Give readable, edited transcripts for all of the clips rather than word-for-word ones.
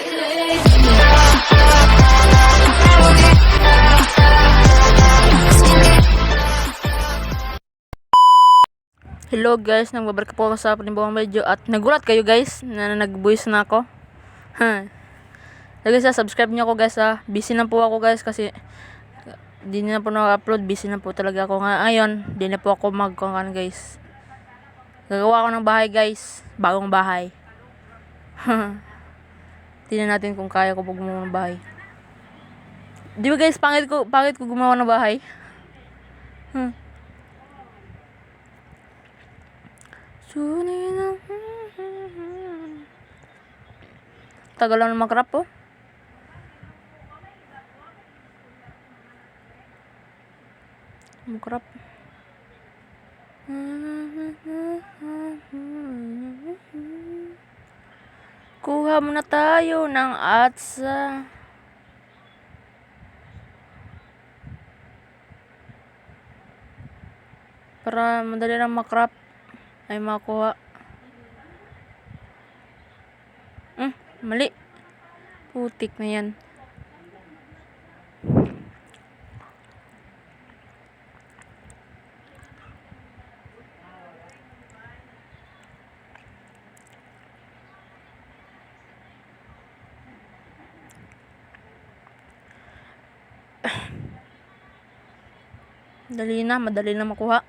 Hello guys, nagbabalik po ako sa panibawang video at nagulat kayo guys na nag-voice na ako. Lagi sa subscribe niyo ako guys ha. Busy na po ako guys kasi di na po na-upload. Busy na po talaga ako ngayon. Di na po ako mag-concan guys. Gagawa ko ng bahay guys. Bagong bahay. Tingnan natin kung kaya ko po gumawa ng bahay. Di ba guys, pangit ko gumawa ng bahay. Tagal lang mag-rap po. Mag-rap. Kuha muna tayo ng atsa. Para madali lang makrap ay makuha. Mali. Putik na yan. Madali na makuha.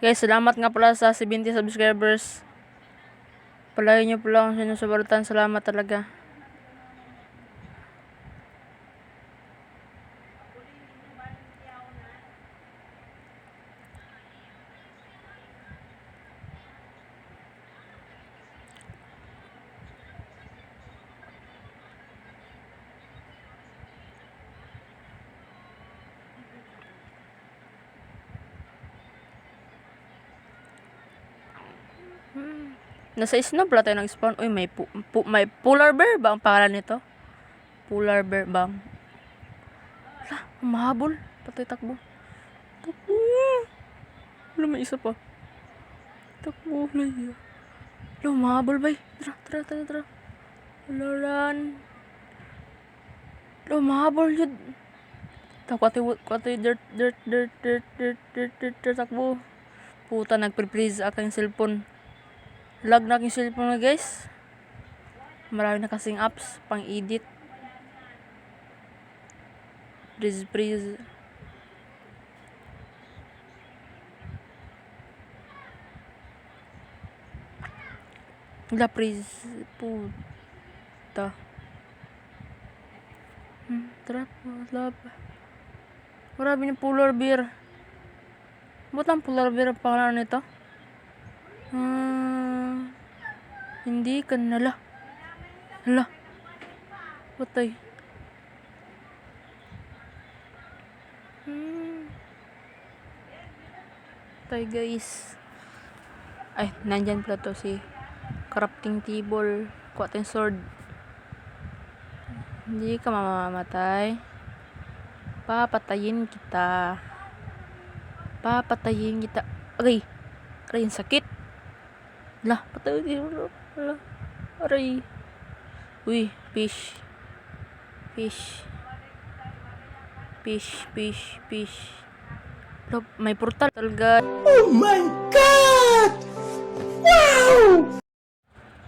Guys, salamat nga pala sa 70 subscribers. Palayo nyo pala kung sinusuportan. Salamat talaga. Nasa snow pala tayo nag-spawn. Uy, may polar bear ba ang pangalan nito? Polar bear ba? Mahabol. Patay takbo. Takbo. Wala, may isa pa. Takbo. Wala, mahabol ba? Tara. Wala ran. Wala, mahabol yun. Kwati dirt. Takbo. Puta, nagpre-freeze aking cellphone. Lag na aking cellphone guys. Marami na kasing apps pang edit. Freeze. Wala, freeze. Puta. Tara, lab. Marami ng polar bear. Ba't ang polar bear ang pangalan nito? Hindi ka nala. Hala. Patay. Patay guys. Ay, nandyan pala to si crafting table. Kuha tayong sword. Hindi ka mamamatay. Papatayin kita. Aray, ang sakit. Lah, patay dito. Lah, aray. Uy, fish. Look, may portal talaga. Oh my God! Wow!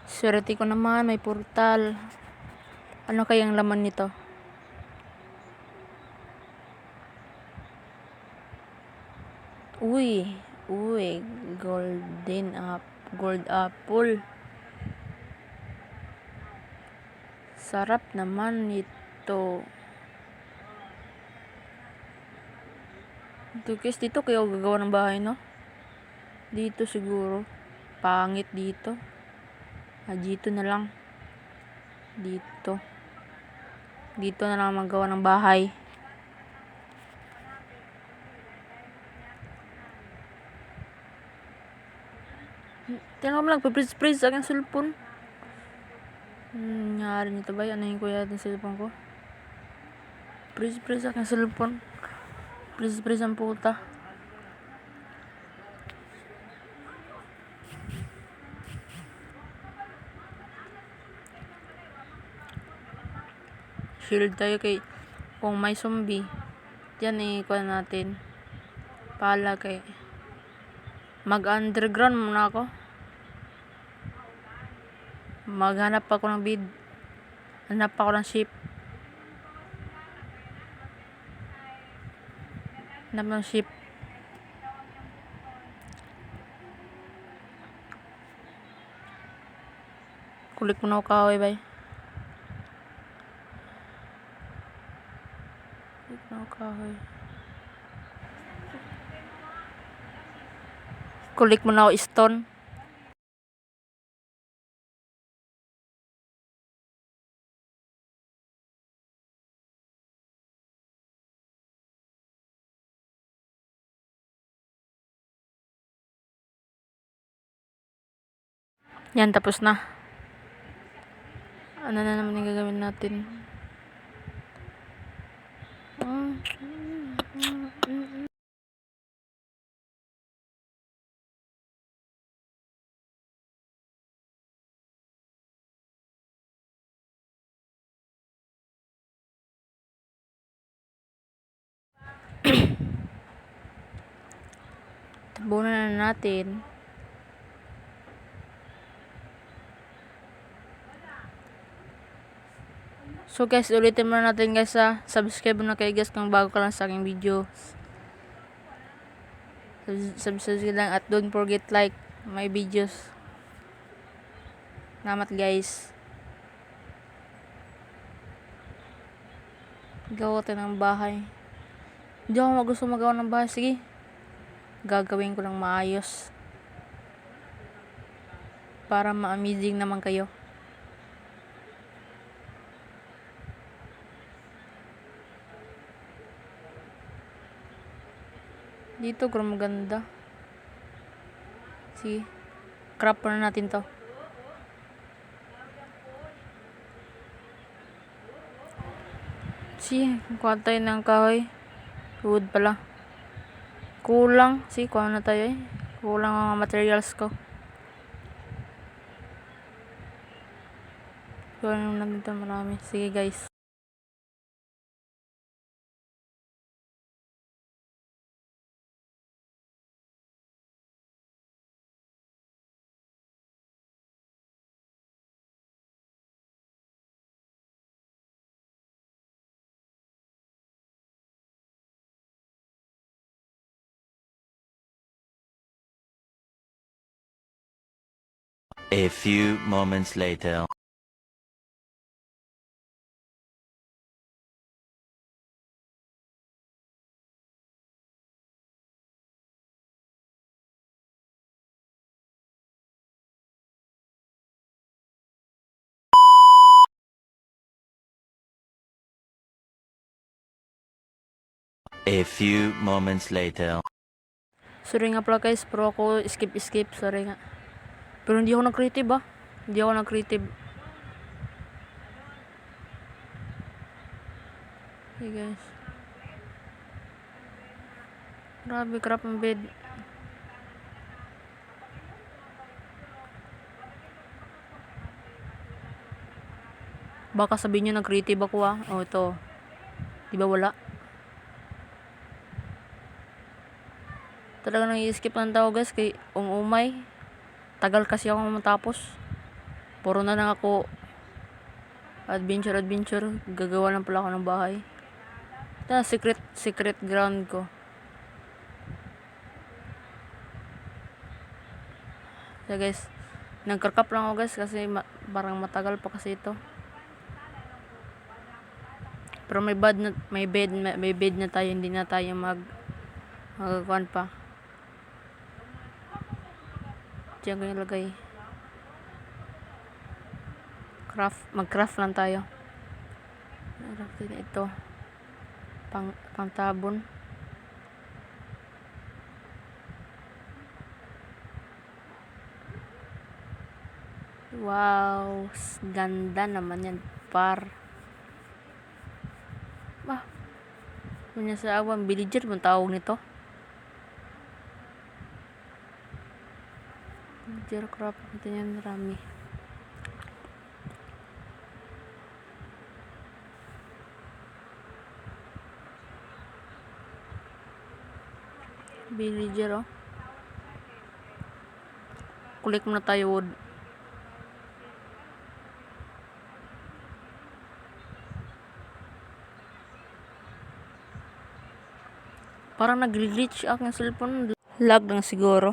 Swerte ko naman, may portal. Ano kayang laman nito? Uy, gold apple. Sarap naman nito. Guys, dito kayo gagawa ng bahay, no? Dito siguro. Pangit dito. Dito na lang. Dito na lang magawa ng bahay. Tingnan mo lang, pa-freeze sa aking cellphone. Nangyari nito ba? Anahin ko yata yung cellphone ko. Freeze sa aking cellphone. Please ang puta. Shield tayo kay kung may zombie. Diyan ikuha natin. Pala kay mag-underground muna ako. Maghanap ako ng bid. Hanap ako ng ship. Hanap ng ship. Kulik mo na ako kahoy, bay. Kulik mo na ako kahoy. Kulik mo na ako stone. Yan, tapos na. Ano na naman yung gagawin natin? Tabunan na natin. So guys, ulitin muna natin guys ha. Subscribe na kayo guys kung bago ka lang sa aking video. Subscribe lang at don't forget like my videos. Salamat guys. Gawa tayo ng bahay. Hindi ako gusto magawa ng bahay. Sige. Gagawin ko lang maayos. Para ma-amazing naman kayo. Dito kung maganda. Sige. Crop na natin to. Sige. Kuha tayo ng kahoy. Wood pala. Kulang. Sige. Kuha na tayo eh. Kulang ang materials ko. Kuha na natin ito marami. Sige guys. A few moments later. A few moments later. Sorry nga pala guys. Pero ako skip. Sorry nga. Pero hindi ako nag-creative ah. Hindi ako nag-creative. Hey guys. Grabe, crap ang bed. Baka sabihin nyo nag-creative ako ah. Oh, ito. Diba wala? Talaga nang i-skip lang tao guys. Kay umay. Tagal kasi ako matapos. Puro na lang ako adventure. Gagawa lang pala ako ng bahay. Ito na secret ground ko. So guys, nagkarkap lang ako guys kasi parang matagal pa kasi ito. Pero may bed na tayo, hindi na tayo magkuhan pa. Diyan ko nilagay. Mag-craft lang tayo. Ito. Pangtabon. Wow, ganda naman yan, par. Kanya sa awan, villager bang tawag nito? Villager crop, ito yan, marami. Villager, oh. Kulik muna tayo wood. Parang nag-glitch ang cellphone. Lag lang siguro.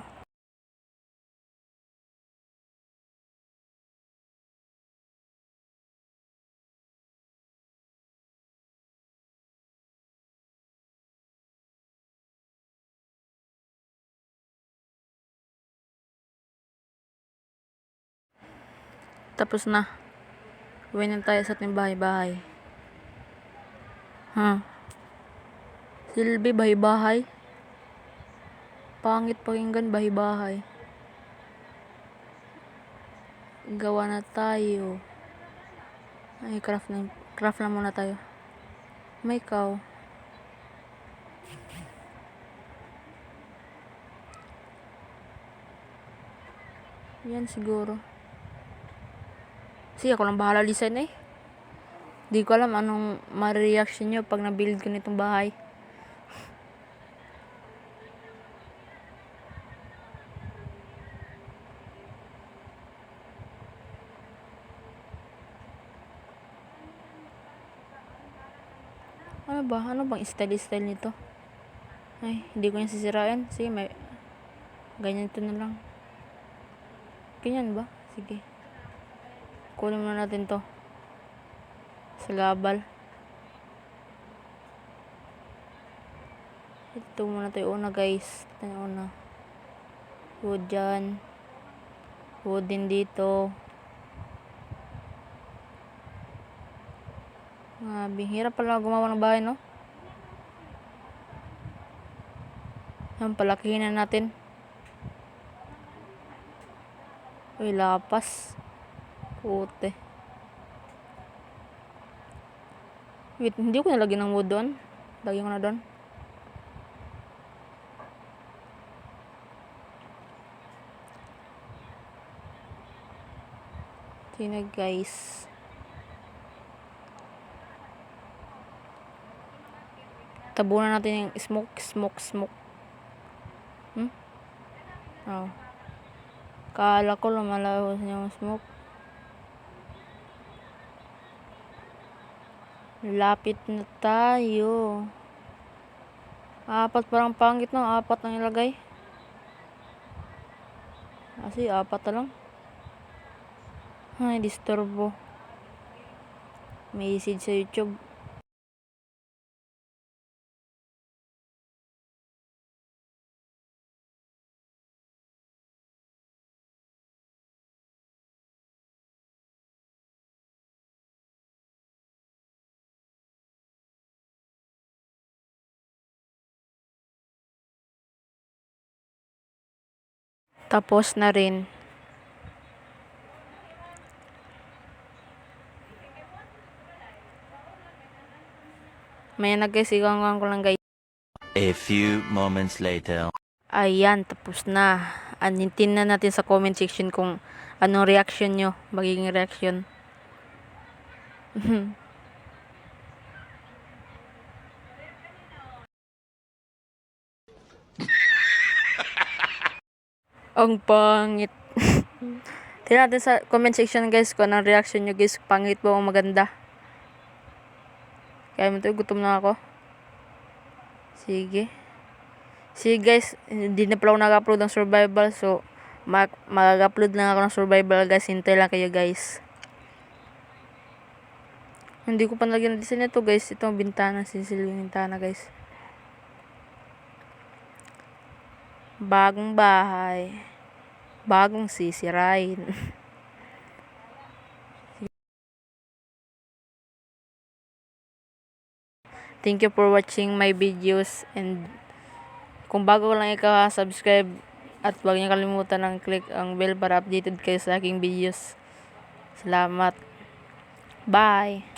Tapos na. Uwi na tayo sa ating bahay-bahay. Silbi, bahay-bahay. Pangit pakinggan, bahay-bahay. Gawa na tayo. Ay, craft na muna tayo. May cow. Yan siguro. Sige, ako lang bahala design eh. Di ko alam anong ma-reaction nyo pag na-build ko nitong bahay. Ano ba? Ano bang style nito? Ay, hindi ko yan sisirain. Sige, may ganyan ito na lang. Ganyan ba? Sige. Kunin muna natin to. Sa gabal. Ito muna tayo una guys. Ito na una. Wood dyan. Wood din dito. Hirap pala gumawa ng bahay, no? Yan, palakihin na natin. Uy, lapas. Puti. Wait, hindi ko nalagyan ng wood doon. Lagyan ko na doon. Sino guys? Tabunan natin yung smoke. Oh. Kala ko lumalabas yung smoke. Lapit na tayo. 4 parang pangit no. 4 ang ilagay. Kasi 4 na lang. Ay, disturbo. May message sa YouTube. Tapos na rin. May guys, igang ko lang guys. A few moments later. Ayan, tapos na. Anitin na natin sa comment section kung anong reaction nyo. Magiging reaction. Ang pangit. Tingnan natin sa comment section guys kung anong reaction nyo guys. Pangit ba o maganda? Kaya mo to, gutom na ako. Sige. Sige guys, hindi na pala ako nag-upload ng survival. So, mag-upload lang ako ng survival guys. Hintay lang kayo guys. Hindi ko pa nalagyan ng design ito guys. Itong bintana, sisilyung bintana guys. Bagong bahay. Bagong sisirain. Thank you for watching my videos, and kung bago lang ikaw, subscribe at huwag niyo kalimutan ng click ang bell para updated kayo sa aking videos. Salamat. Bye.